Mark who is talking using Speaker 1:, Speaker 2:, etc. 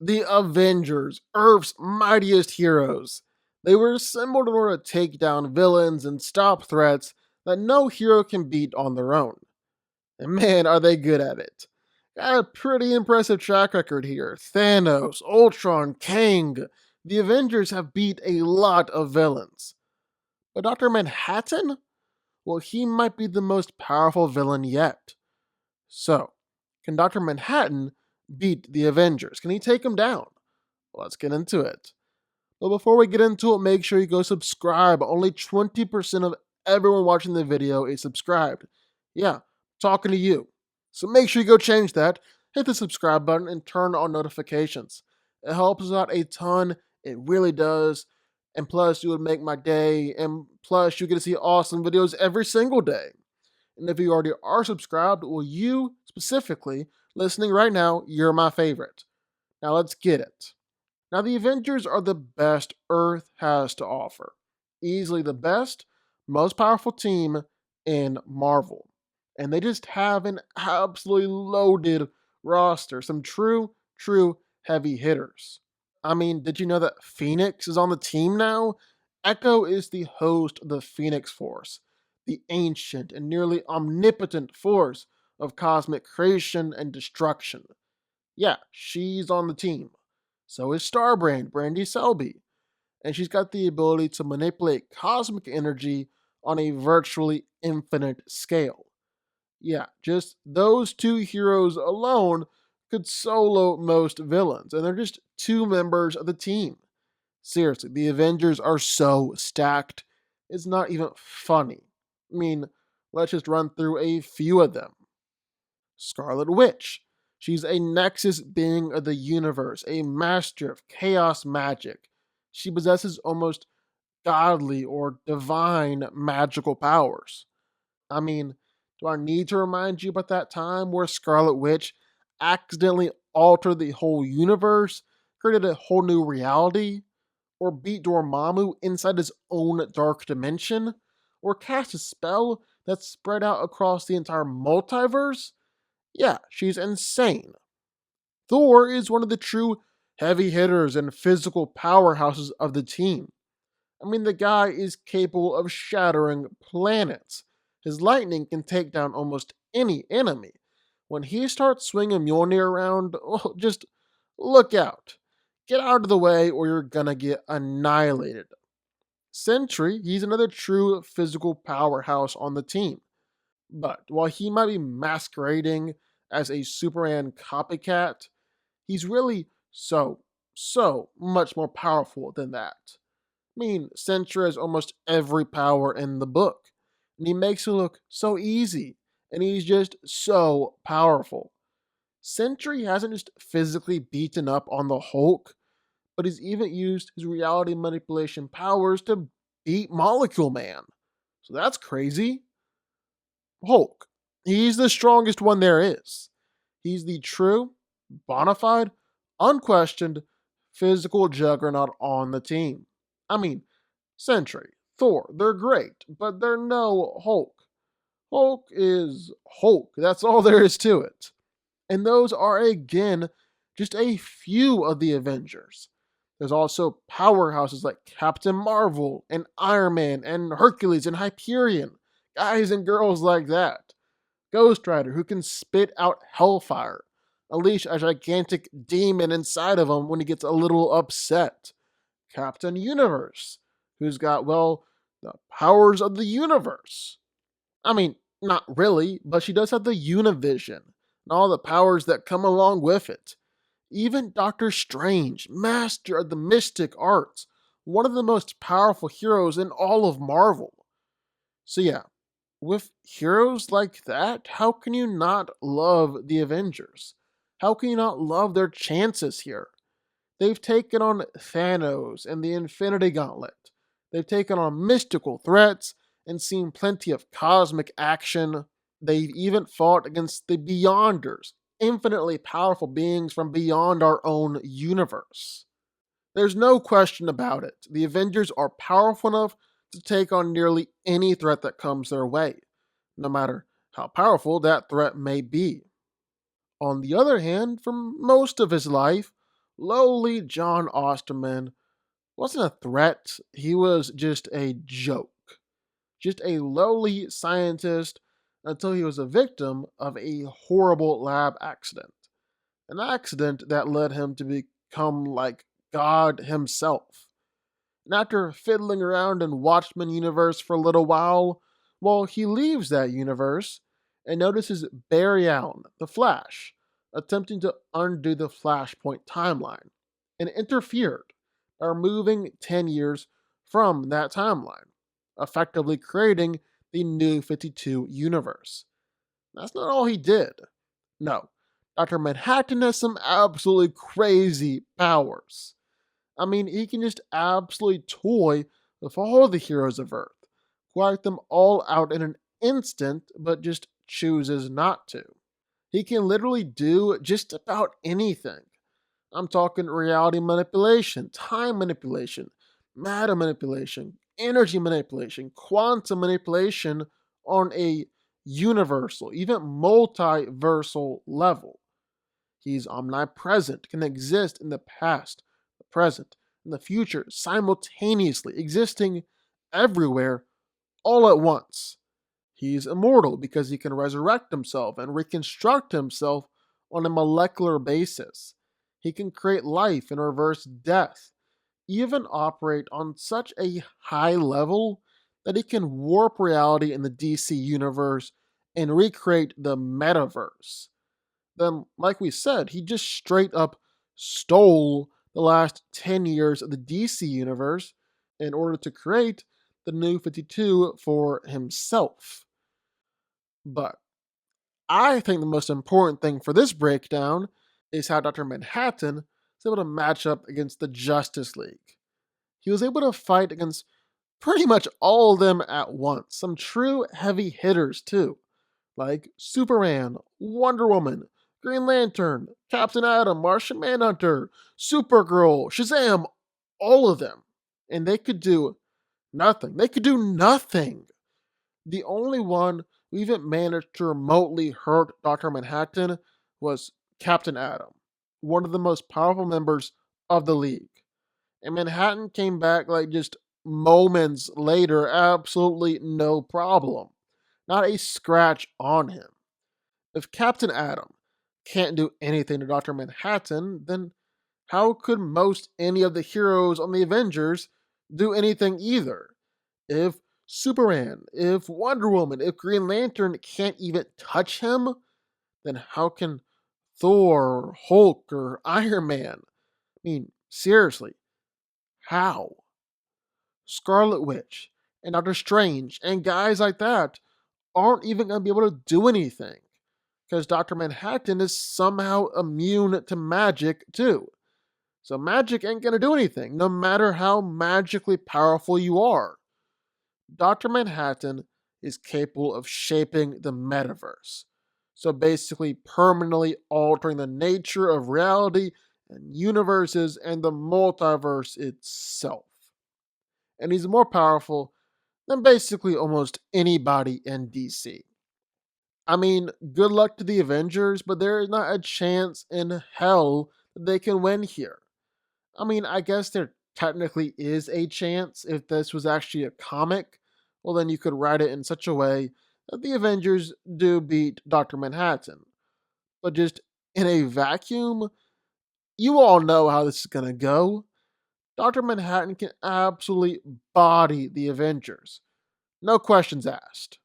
Speaker 1: The Avengers, Earth's mightiest heroes. They were assembled in order to take down villains and stop threats that no hero can beat on their own. And man, are they good at it. Got a pretty impressive track record here. Thanos, Ultron, Kang. The Avengers have beat a lot of villains. But Dr. Manhattan? Well, he might be the most powerful villain yet. So, can Dr. Manhattan beat the Avengers? Can he take them down? Let's get into it. But before we get into it, make sure you go subscribe. Only 20% of everyone watching the video is subscribed. Yeah, talking to you. So make sure you go change that. Hit the subscribe button and turn on notifications. It helps us out a ton. It really does. And plus, you would make my day. And plus, you get to see awesome videos every single day. And if you already are subscribed, well, you specifically listening right now, you're my favorite. Now let's get it. Now, the Avengers are the best Earth has to offer. Easily the best, most powerful team in Marvel. And they just have an absolutely loaded roster. Some true heavy hitters. I mean, did you know that Phoenix is on the team now? Echo is the host of the Phoenix Force, the ancient and nearly omnipotent force of cosmic creation and destruction. Yeah, she's on the team. So is Starbrand, Brandy Selby. And she's got the ability to manipulate cosmic energy on a virtually infinite scale. Yeah, just those two heroes alone could solo most villains, and they're just two members of the team. Seriously, the Avengers are so stacked, it's not even funny. I mean, let's just run through a few of them. Scarlet Witch. She's a nexus being of the universe, a master of chaos magic. She possesses almost godly or divine magical powers. I mean, do I need to remind you about that time where Scarlet Witch accidentally altered the whole universe, created a whole new reality, or beat Dormammu inside his own dark dimension, or cast a spell that spread out across the entire multiverse? Yeah, she's insane. Thor is one of the true heavy hitters and physical powerhouses of the team. I mean, the guy is capable of shattering planets. His lightning can take down almost any enemy. When he starts swinging Mjolnir around, oh, just look out. Get out of the way or you're gonna get annihilated. Sentry, he's another true physical powerhouse on the team. But while he might be masquerading as a Superman copycat, he's really so much more powerful than that. I mean, Sentry has almost every power in the book, and he makes it look so easy, and he's just so powerful. Sentry hasn't just physically beaten up on the Hulk, but he's even used his reality manipulation powers to beat Molecule Man. So that's crazy. Hulk. He's the strongest one there is. He's the true, bona fide, unquestioned, physical juggernaut on the team. I mean, Sentry, Thor, they're great, but they're no Hulk. Hulk is Hulk. That's all there is to it. And those are, again, just a few of the Avengers. There's also powerhouses like Captain Marvel and Iron Man and Hercules and Hyperion. Guys and girls like that. Ghost Rider, who can spit out hellfire, unleash a gigantic demon inside of him when he gets a little upset. Captain Universe, who's got, well, the powers of the universe. I mean, not really, but she does have the Univision and all the powers that come along with it. Even Doctor Strange, master of the mystic arts, one of the most powerful heroes in all of Marvel. So, yeah, with heroes like that, how can you not love the Avengers? How can you not love their chances here? They've taken on Thanos and the Infinity Gauntlet. They've taken on mystical threats and seen plenty of cosmic action. They've even fought against the Beyonders, infinitely powerful beings from beyond our own universe. There's no question about it. The Avengers are powerful enough to take on nearly any threat that comes their way, no matter how powerful that threat may be. On the other hand, for most of his life, lowly John Osterman wasn't a threat, he was just a joke. Just a lowly scientist until he was a victim of a horrible lab accident. An accident that led him to become like God himself. And after fiddling around in Watchmen universe for a little while, well, he leaves that universe and notices Barry Allen, the Flash, attempting to undo the Flashpoint timeline, and interfered by removing 10 years from that timeline, effectively creating the New 52 universe. That's not all he did. No, Dr. Manhattan has some absolutely crazy powers. I mean, he can just absolutely toy with all the heroes of Earth, wipe them all out in an instant, but just chooses not to. He can literally do just about anything. I'm talking reality manipulation, time manipulation, matter manipulation, energy manipulation, quantum manipulation on a universal, even multiversal level. He's omnipresent, can exist in the past, the present, and the future simultaneously, existing everywhere all at once. He's immortal because he can resurrect himself and reconstruct himself on a molecular basis. He can create life and reverse death, even operate on such a high level that he can warp reality in the DC universe and recreate the metaverse. Then, like we said, he just straight up stole the last 10 years of the DC universe in order to create the new 52 for himself. But I think the most important thing for this breakdown is how Dr. Manhattan is able to match up against the Justice League. He was able to fight against pretty much all of them at once, some true heavy hitters too, like Superman, Wonder Woman, Green Lantern, Captain Atom, Martian Manhunter, Supergirl, Shazam, all of them. And they could do nothing. They could do nothing. The only one who even managed to remotely hurt Dr. Manhattan was Captain Atom, one of the most powerful members of the League. And Manhattan came back like just moments later, absolutely no problem. Not a scratch on him. If Captain Atom can't do anything to Dr. Manhattan, then how could most any of the heroes on the Avengers do anything either? If Superman, if Wonder Woman, if Green Lantern can't even touch him, then how can Thor, or Hulk, or Iron Man? I mean, seriously, how? Scarlet Witch and Doctor Strange and guys like that aren't even going to be able to do anything because Dr. Manhattan is somehow immune to magic too. So magic ain't going to do anything, no matter how magically powerful you are. Dr. Manhattan is capable of shaping the metaverse. So basically, permanently altering the nature of reality and universes and the multiverse itself. And he's more powerful than basically almost anybody in DC. I mean, good luck to the Avengers, but there is not a chance in hell that they can win here. I mean, I guess there technically is a chance if this was actually a comic. Well, then you could write it in such a way that the Avengers do beat Dr. Manhattan. But just in a vacuum, you all know how this is going to go. Dr. Manhattan can absolutely body the Avengers. No questions asked.